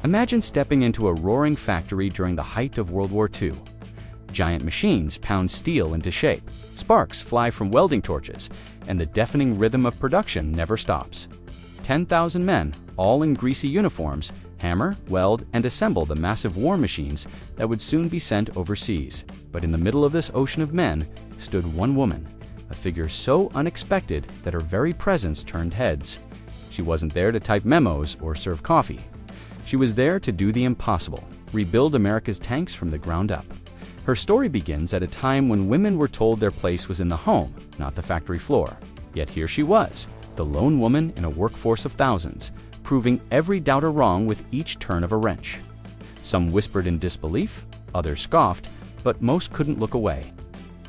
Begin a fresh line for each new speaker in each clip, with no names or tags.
Imagine stepping into a roaring factory during the height of World War II. Giant machines pound steel into shape, sparks fly from welding torches, and the deafening rhythm of production never stops. 10,000 men, all in greasy uniforms, hammer, weld, and assemble the massive war machines that would soon be sent overseas. But in the middle of this ocean of men stood one woman, a figure so unexpected that her very presence turned heads. She wasn't there to type memos or serve coffee. She was there to do the impossible, rebuild America's tanks from the ground up. Her story begins at a time when women were told their place was in the home, not the factory floor. Yet here she was, the lone woman in a workforce of thousands, proving every doubter wrong with each turn of a wrench. Some whispered in disbelief, others scoffed, but most couldn't look away.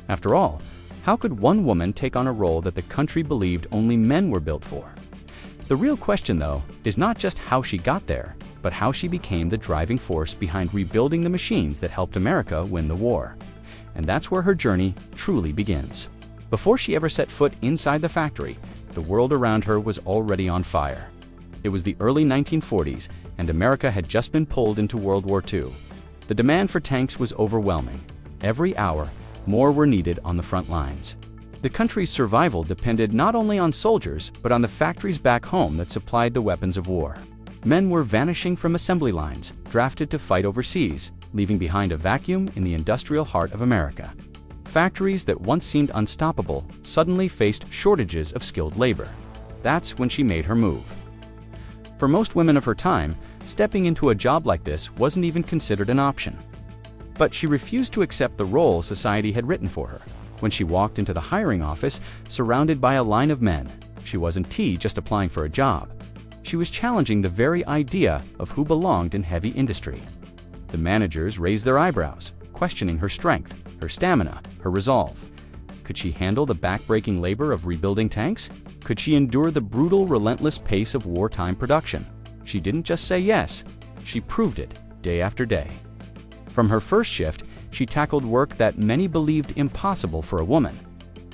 After all, how could one woman take on a role that the country believed only men were built for? The real question, though, is not just how she got there, but how she became the driving force behind rebuilding the machines that helped America win the war. And that's where her journey truly begins. Before she ever set foot inside the factory, the world around her was already on fire. It was the early 1940s, and America had just been pulled into World War II. The demand for tanks was overwhelming. Every hour, more were needed on the front lines. The country's survival depended not only on soldiers, but on the factories back home that supplied the weapons of war. Men were vanishing from assembly lines, drafted to fight overseas, leaving behind a vacuum in the industrial heart of America. Factories that once seemed unstoppable suddenly faced shortages of skilled labor. That's when she made her move. For most women of her time, stepping into a job like this wasn't even considered an option. But she refused to accept the role society had written for her. When she walked into the hiring office, surrounded by a line of men, she wasn't just applying for a job. She was challenging the very idea of who belonged in heavy industry. The managers raised their eyebrows, questioning her strength, her stamina, her resolve. Could she handle the back-breaking labor of rebuilding tanks? Could she endure the brutal, relentless pace of wartime production? She didn't just say yes, she proved it day after day. From her first shift, she tackled work that many believed impossible for a woman.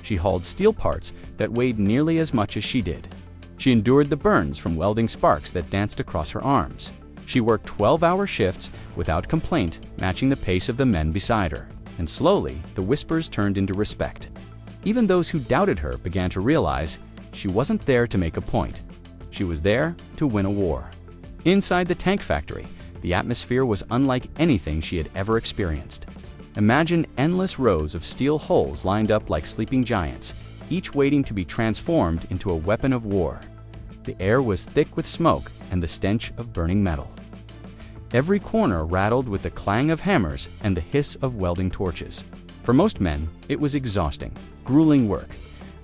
She hauled steel parts that weighed nearly as much as she did. She endured the burns from welding sparks that danced across her arms. She worked 12-hour shifts without complaint, matching the pace of the men beside her. And slowly, the whispers turned into respect. Even those who doubted her began to realize she wasn't there to make a point. She was there to win a war. Inside the tank factory, the atmosphere was unlike anything she had ever experienced. Imagine endless rows of steel hulls lined up like sleeping giants, each waiting to be transformed into a weapon of war. The air was thick with smoke and the stench of burning metal. Every corner rattled with the clang of hammers and the hiss of welding torches. For most men, it was exhausting, grueling work.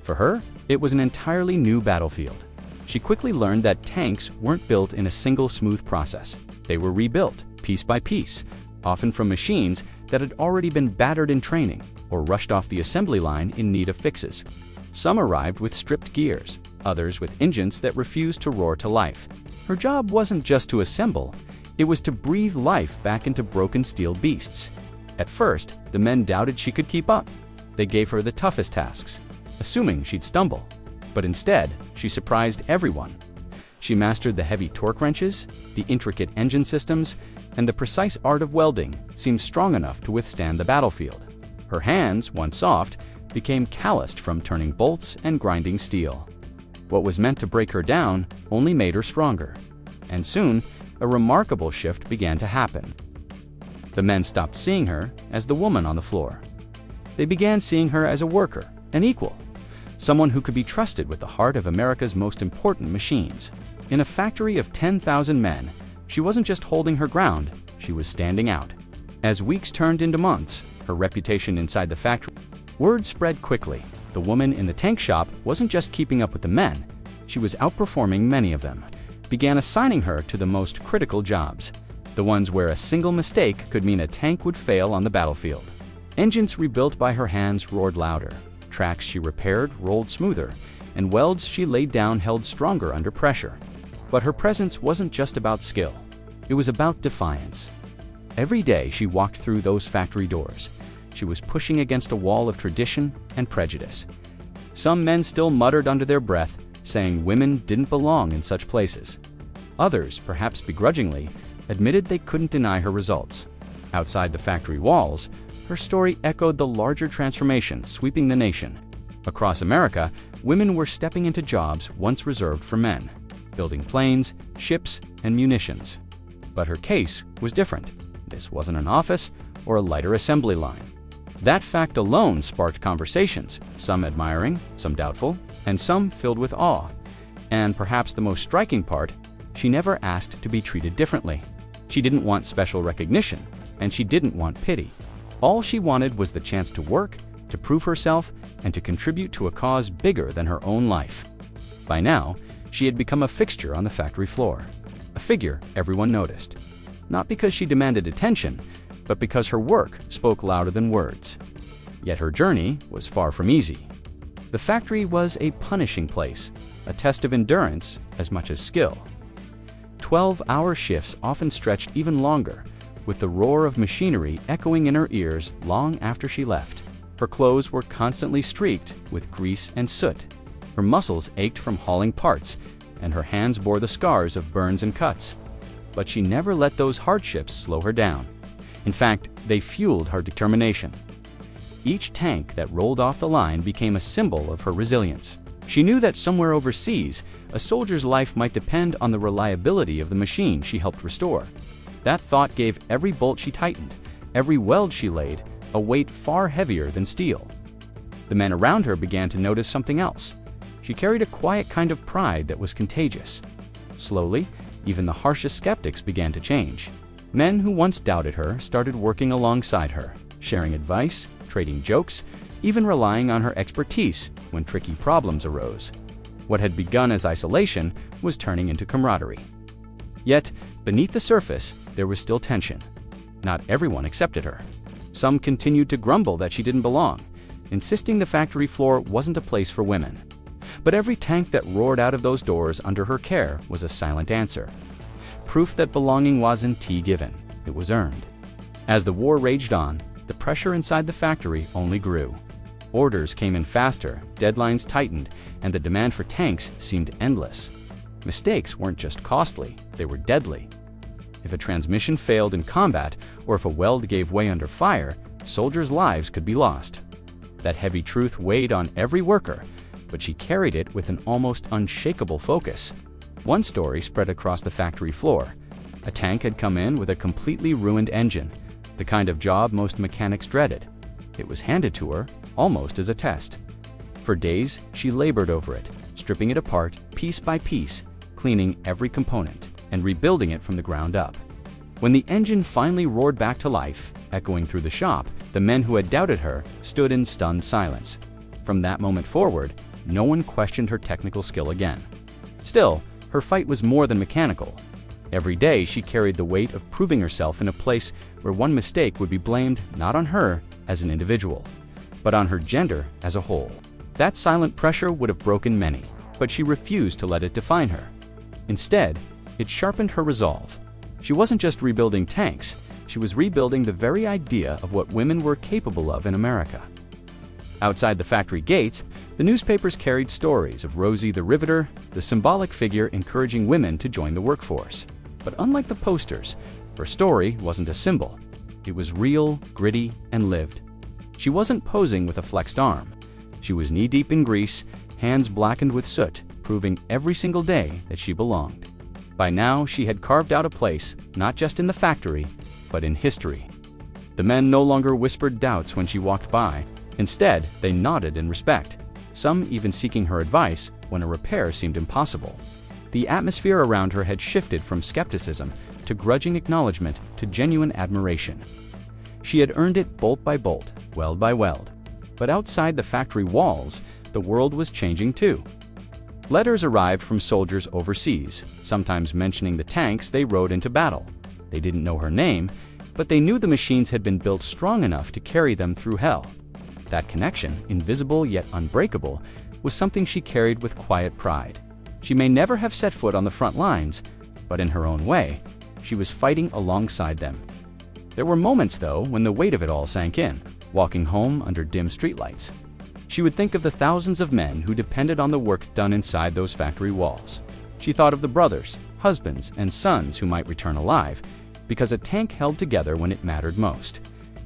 For her, it was an entirely new battlefield. She quickly learned that tanks weren't built in a single smooth process. They were rebuilt, piece by piece, often from machines that had already been battered in training or rushed off the assembly line in need of fixes. Some arrived with stripped gears, others with engines that refused to roar to life. Her job wasn't just to assemble, it was to breathe life back into broken steel beasts. At first, the men doubted she could keep up. They gave her the toughest tasks, assuming she'd stumble. But instead, she surprised everyone. She mastered the heavy torque wrenches, the intricate engine systems, and the precise art of welding seemed strong enough to withstand the battlefield. Her hands, once soft, became calloused from turning bolts and grinding steel. What was meant to break her down only made her stronger. And soon, a remarkable shift began to happen. The men stopped seeing her as the woman on the floor. They began seeing her as a worker, an equal, someone who could be trusted with the heart of America's most important machines. In a factory of 10,000 men, she wasn't just holding her ground, she was standing out. As weeks turned into months, her reputation inside the factory. Word spread quickly. The woman in the tank shop wasn't just keeping up with the men, she was outperforming many of them. Began assigning her to the most critical jobs, the ones where a single mistake could mean a tank would fail on the battlefield. Engines rebuilt by her hands roared louder, tracks she repaired rolled smoother, and welds she laid down held stronger under pressure. But her presence wasn't just about skill, it was about defiance. Every day she walked through those factory doors, she was pushing against a wall of tradition and prejudice. Some men still muttered under their breath, saying women didn't belong in such places. Others, perhaps begrudgingly, admitted they couldn't deny her results. Outside the factory walls, her story echoed the larger transformation sweeping the nation. Across America, women were stepping into jobs once reserved for men, building planes, ships, and munitions. But her case was different. This wasn't an office or a lighter assembly line. That fact alone sparked conversations, some admiring, some doubtful, and some filled with awe. And perhaps the most striking part, she never asked to be treated differently. She didn't want special recognition, and she didn't want pity. All she wanted was the chance to work, to prove herself, and to contribute to a cause bigger than her own life. By now, she had become a fixture on the factory floor, a figure everyone noticed. Not because she demanded attention, but because her work spoke louder than words. Yet her journey was far from easy. The factory was a punishing place, a test of endurance as much as skill. 12-hour shifts often stretched even longer, with the roar of machinery echoing in her ears long after she left. Her clothes were constantly streaked with grease and soot. Her muscles ached from hauling parts, and her hands bore the scars of burns and cuts. But she never let those hardships slow her down. In fact, they fueled her determination. Each tank that rolled off the line became a symbol of her resilience. She knew that somewhere overseas, a soldier's life might depend on the reliability of the machine she helped restore. That thought gave every bolt she tightened, every weld she laid, a weight far heavier than steel. The men around her began to notice something else. She carried a quiet kind of pride that was contagious. Slowly, even the harshest skeptics began to change. Men who once doubted her started working alongside her, sharing advice, trading jokes, even relying on her expertise when tricky problems arose. What had begun as isolation was turning into camaraderie. Yet, beneath the surface, there was still tension. Not everyone accepted her. Some continued to grumble that she didn't belong, insisting the factory floor wasn't a place for women. But every tank that roared out of those doors under her care was a silent answer. Proof that belonging wasn't given, it was earned. As the war raged on, the pressure inside the factory only grew. Orders came in faster, deadlines tightened, and the demand for tanks seemed endless. Mistakes weren't just costly, they were deadly. If a transmission failed in combat, or if a weld gave way under fire, soldiers' lives could be lost. That heavy truth weighed on every worker, but she carried it with an almost unshakable focus. One story spread across the factory floor. A tank had come in with a completely ruined engine, the kind of job most mechanics dreaded. It was handed to her, almost as a test. For days, she labored over it, stripping it apart piece by piece, cleaning every component, and rebuilding it from the ground up. When the engine finally roared back to life, echoing through the shop, the men who had doubted her stood in stunned silence. From that moment forward, no one questioned her technical skill again. Still, her fight was more than mechanical. Every day she carried the weight of proving herself in a place where one mistake would be blamed not on her as an individual, but on her gender as a whole. That silent pressure would have broken many, but she refused to let it define her. Instead, it sharpened her resolve. She wasn't just rebuilding tanks, she was rebuilding the very idea of what women were capable of in America. Outside the factory gates, the newspapers carried stories of Rosie the Riveter, the symbolic figure encouraging women to join the workforce. But unlike the posters, her story wasn't a symbol. It was real, gritty, and lived. She wasn't posing with a flexed arm. She was knee-deep in grease, hands blackened with soot, proving every single day that she belonged. By now, she had carved out a place, not just in the factory, but in history. The men no longer whispered doubts when she walked by. Instead, they nodded in respect, some even seeking her advice when a repair seemed impossible. The atmosphere around her had shifted from skepticism to grudging acknowledgement to genuine admiration. She had earned it bolt by bolt, weld by weld. But outside the factory walls, the world was changing too. Letters arrived from soldiers overseas, sometimes mentioning the tanks they rode into battle. They didn't know her name, but they knew the machines had been built strong enough to carry them through hell. That connection, invisible yet unbreakable, was something she carried with quiet pride. She may never have set foot on the front lines, but in her own way, she was fighting alongside them. There were moments, though, when the weight of it all sank in, walking home under dim streetlights. She would think of the thousands of men who depended on the work done inside those factory walls. She thought of the brothers, husbands, and sons who might return alive, because a tank held together when it mattered most.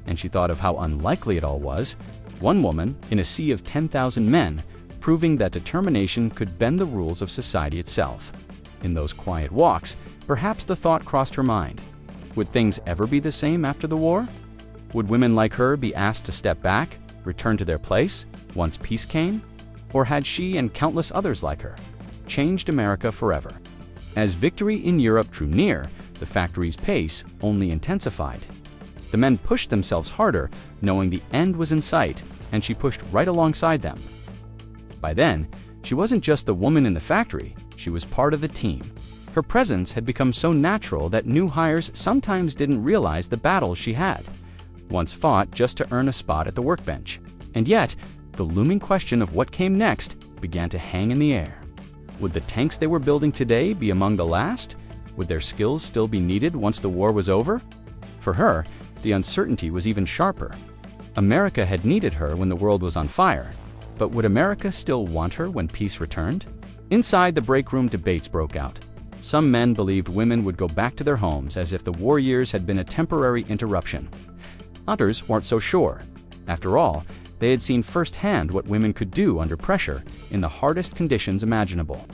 And she thought of how unlikely it all was, one woman in a sea of 10,000 men, proving that determination could bend the rules of society itself. In those quiet walks, perhaps the thought crossed her mind. Would things ever be the same after the war? Would women like her be asked to step back, return to their place, once peace came? Or had she and countless others like her changed America forever? As victory in Europe drew near, the factory's pace only intensified. The men pushed themselves harder, knowing the end was in sight, and she pushed right alongside them. By then, she wasn't just the woman in the factory, she was part of the team. Her presence had become so natural that new hires sometimes didn't realize the battles she had once fought just to earn a spot at the workbench. And yet, the looming question of what came next began to hang in the air. Would the tanks they were building today be among the last? Would their skills still be needed once the war was over? For her, the uncertainty was even sharper. America had needed her when the world was on fire, but would America still want her when peace returned? Inside, the break room debates broke out. Some men believed women would go back to their homes as if the war years had been a temporary interruption. Others weren't so sure. After all, they had seen firsthand what women could do under pressure in the hardest conditions imaginable.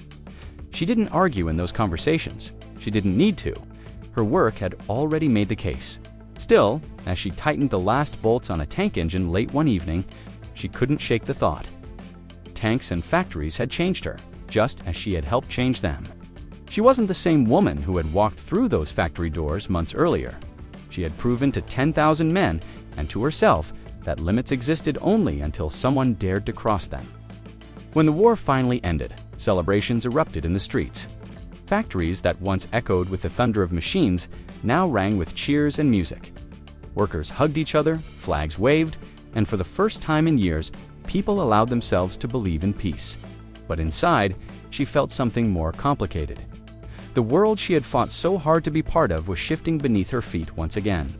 She didn't argue in those conversations. She didn't need to. Her work had already made the case. Still, as she tightened the last bolts on a tank engine late one evening, she couldn't shake the thought. Tanks and factories had changed her, just as she had helped change them. She wasn't the same woman who had walked through those factory doors months earlier. She had proven to 10,000 men and to herself that limits existed only until someone dared to cross them. When the war finally ended, celebrations erupted in the streets. Factories that once echoed with the thunder of machines now rang with cheers and music. Workers hugged each other, flags waved, and for the first time in years, people allowed themselves to believe in peace. But inside, she felt something more complicated. The world she had fought so hard to be part of was shifting beneath her feet once again.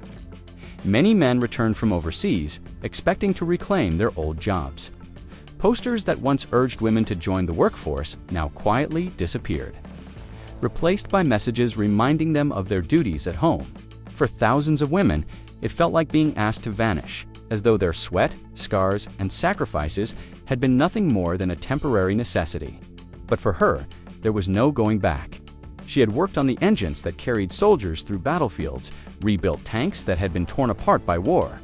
Many men returned from overseas, expecting to reclaim their old jobs. Posters that once urged women to join the workforce now quietly disappeared, replaced by messages reminding them of their duties at home. For thousands of women, it felt like being asked to vanish, as though their sweat, scars, and sacrifices had been nothing more than a temporary necessity. But for her, there was no going back. She had worked on the engines that carried soldiers through battlefields, rebuilt tanks that had been torn apart by war,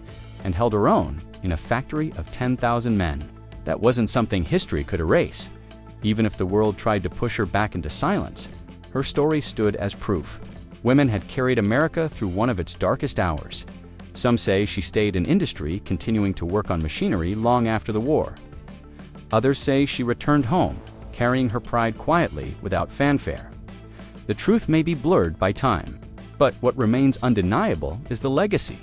and held her own in a factory of 10,000 men. That wasn't something history could erase. Even if the world tried to push her back into silence, her story stood as proof. Women had carried America through one of its darkest hours. Some say she stayed in industry, continuing to work on machinery long after the war. Others say she returned home, carrying her pride quietly without fanfare. The truth may be blurred by time, but what remains undeniable is the legacy.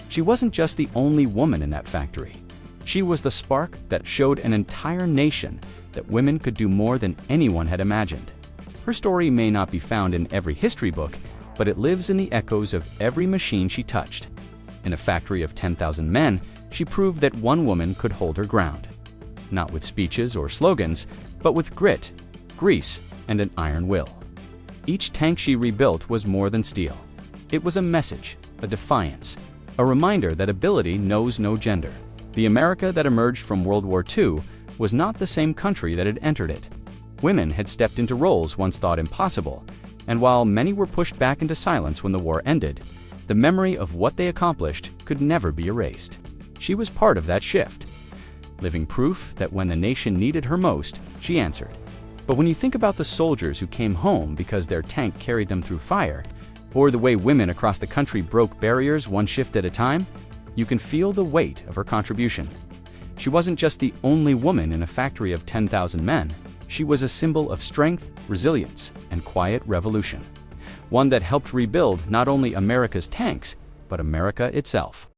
She wasn't just the only woman in that factory. She was the spark that showed an entire nation that women could do more than anyone had imagined. Her story may not be found in every history book, but it lives in the echoes of every machine she touched. In a factory of 10,000 men, she proved that one woman could hold her ground. Not with speeches or slogans, but with grit, grease, and an iron will. Each tank she rebuilt was more than steel. It was a message, a defiance, a reminder that ability knows no gender. The America that emerged from World War II was not the same country that had entered it. Women had stepped into roles once thought impossible, and while many were pushed back into silence when the war ended, the memory of what they accomplished could never be erased. She was part of that shift, living proof that when the nation needed her most, she answered. But when you think about the soldiers who came home because their tank carried them through fire, or the way women across the country broke barriers one shift at a time, you can feel the weight of her contribution. She wasn't just the only woman in a factory of 10,000 men. She was a symbol of strength, resilience, and quiet revolution. One that helped rebuild not only America's tanks, but America itself.